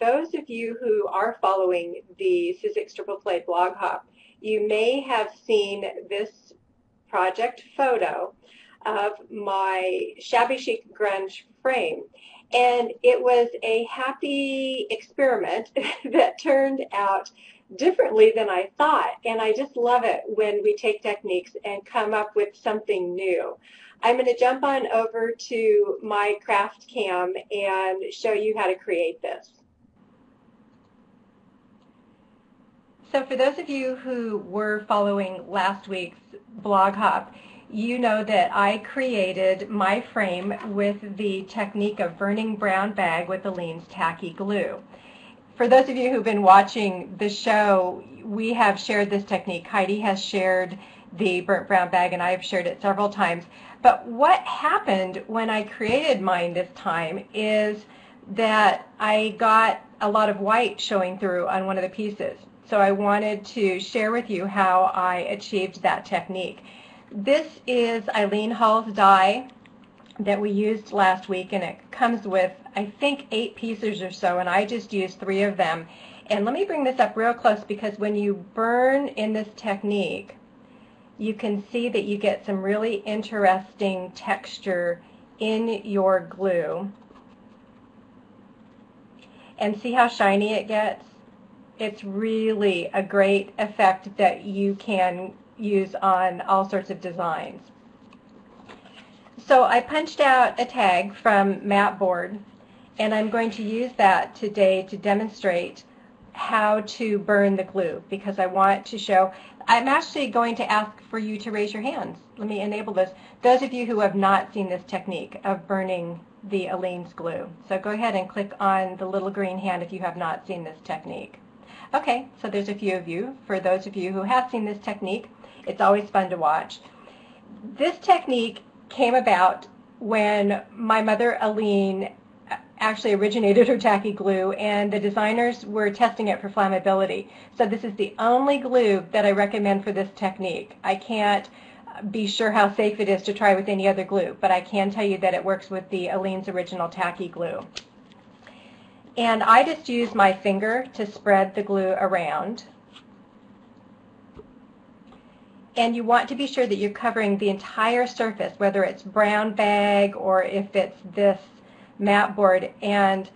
those of you who are following the Sizzix Triple Play blog hop, you may have seen this project photo of my Shabby Chic Grunge frame. And it was a happy experiment that turned out differently than I thought. And I just love it when we take techniques and come up with something new. I'm going to jump on over to my craft cam and show you how to create this. So for those of you who were following last week's blog hop, you know that I created my frame with the technique of burning brown bag with Aleene's tacky glue. For those of you who've been watching the show, we have shared this technique. Heidi has shared the burnt brown bag and I have shared it several times. But what happened when I created mine this time is that I got a lot of white showing through on one of the pieces. So I wanted to share with you how I achieved that technique. This is Eileen Hall's die that we used last week, and it comes with, I think, 8 pieces or so, and I just used 3 of them. And let me bring this up real close, because when you burn in this technique, you can see that you get some really interesting texture in your glue. And see how shiny it gets? It's really a great effect that you can use on all sorts of designs. So I punched out a tag from Matte Board, and I'm going to use that today to demonstrate how to burn the glue, because I want to show. I'm actually going to ask for you to raise your hands. Let me enable this. Those of you who have not seen this technique of burning the Aleene's glue. So go ahead and click on the little green hand if you have not seen this technique. Okay, so there's a few of you. For those of you who have seen this technique, it's always fun to watch. This technique came about when my mother Aleene actually originated her tacky glue, and the designers were testing it for flammability. So this is the only glue that I recommend for this technique. I can't be sure how safe it is to try with any other glue, but I can tell you that it works with the Aleene's original tacky glue. And I just use my finger to spread the glue around. And you want to be sure that you're covering the entire surface, whether it's brown bag or if it's this matte board. And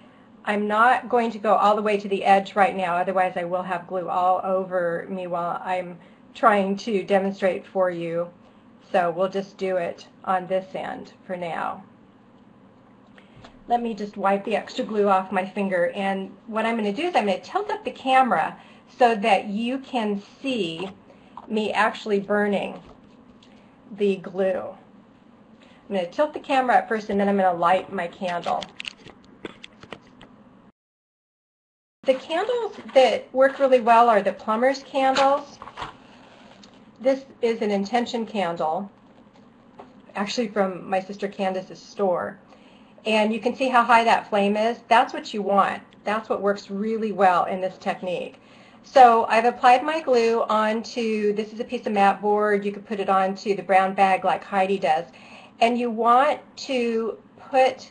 I'm not going to go all the way to the edge right now, otherwise I will have glue all over me while I'm trying to demonstrate for you. So we'll just do it on this end for now. Let me just wipe the extra glue off my finger, and what I'm going to do is I'm going to tilt up the camera so that you can see me actually burning the glue. I'm going to tilt the camera up first, and then I'm going to light my candle. The candles that work really well are the plumber's candles. This is an intention candle, actually from my sister Candace's store. And you can see how high that flame is. That's what you want. That's what works really well in this technique. So I've applied my glue onto, this is a piece of matte board. You could put it onto the brown bag like Heidi does. And you want to put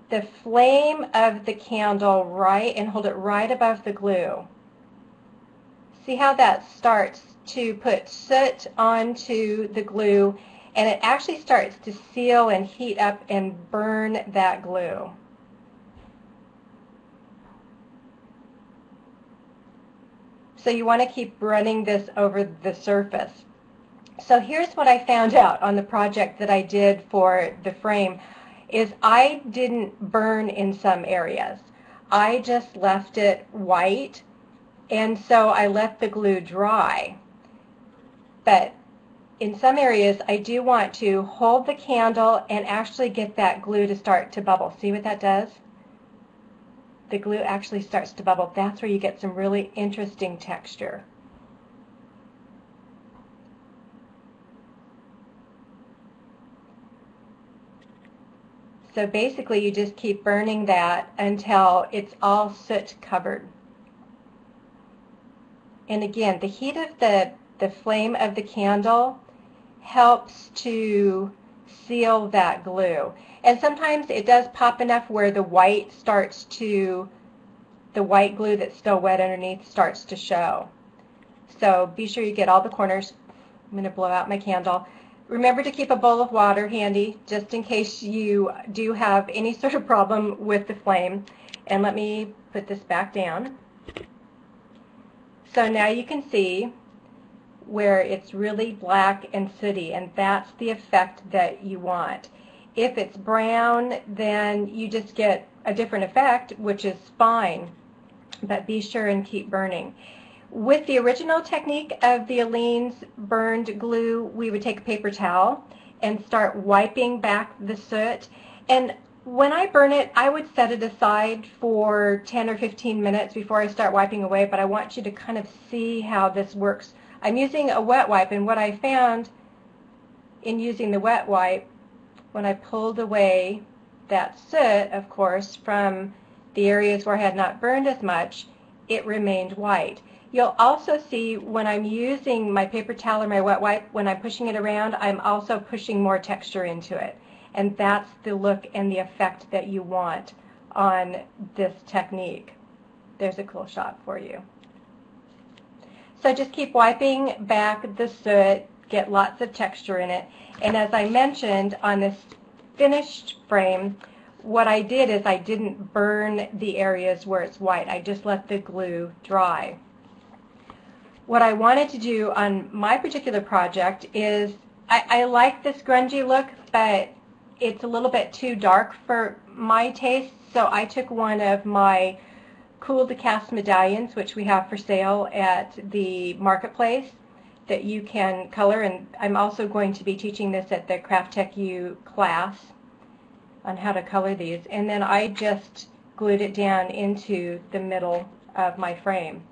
the flame of the candle right and hold it right above the glue. See how that starts to put soot onto the glue, and it actually starts to seal and heat up and burn that glue. So you want to keep running this over the surface. So here's what I found out on the project that I did for the frame, is I didn't burn in some areas. I just left it white, and so I let the glue dry. But in some areas, I do want to hold the candle and actually get that glue to start to bubble. See what that does? The glue actually starts to bubble. That's where you get some really interesting texture. So basically, you just keep burning that until it's all soot covered. And again, the heat of the flame of the candle helps to seal that glue. And sometimes it does pop enough where the white glue that's still wet underneath starts to show. So be sure you get all the corners. I'm going to blow out my candle. Remember to keep a bowl of water handy just in case you do have any sort of problem with the flame. And let me put this back down. So now you can see where it's really black and sooty, and that's the effect that you want. If it's brown, then you just get a different effect, which is fine, but be sure and keep burning. With the original technique of the Aleene's burned glue, we would take a paper towel and start wiping back the soot. And when I burn it, I would set it aside for 10 or 15 minutes before I start wiping away, but I want you to kind of see how this works. I'm using a wet wipe, and what I found in using the wet wipe, when I pulled away that soot, of course, from the areas where I had not burned as much, it remained white. You'll also see when I'm using my paper towel or my wet wipe, when I'm pushing it around, I'm also pushing more texture into it. And that's the look and the effect that you want on this technique. There's a cool shot for you. So just keep wiping back the soot, get lots of texture in it. And as I mentioned, on this finished frame, what I did is I didn't burn the areas where it's white. I just let the glue dry. What I wanted to do on my particular project is, I like this grungy look, but it's a little bit too dark for my taste, so I took one of my Cool2Craft medallions, which we have for sale at the marketplace, that you can color, and I'm also going to be teaching this at the Craft Tech U class on how to color these, and then I just glued it down into the middle of my frame.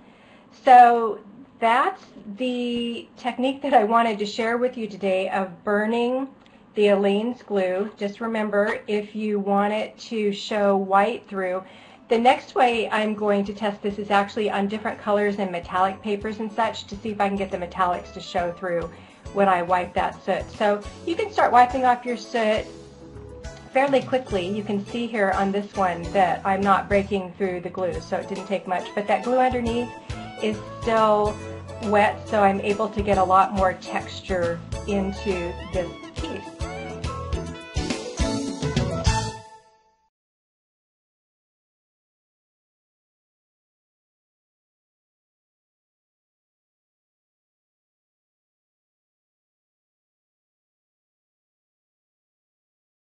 So that's the technique that I wanted to share with you today of burning the Aleene's glue. Just remember, if you want it to show white through, the next way I'm going to test this is actually on different colors and metallic papers and such to see if I can get the metallics to show through when I wipe that soot. So you can start wiping off your soot fairly quickly. You can see here on this one that I'm not breaking through the glue, so it didn't take much. But that glue underneath is still wet, so I'm able to get a lot more texture into this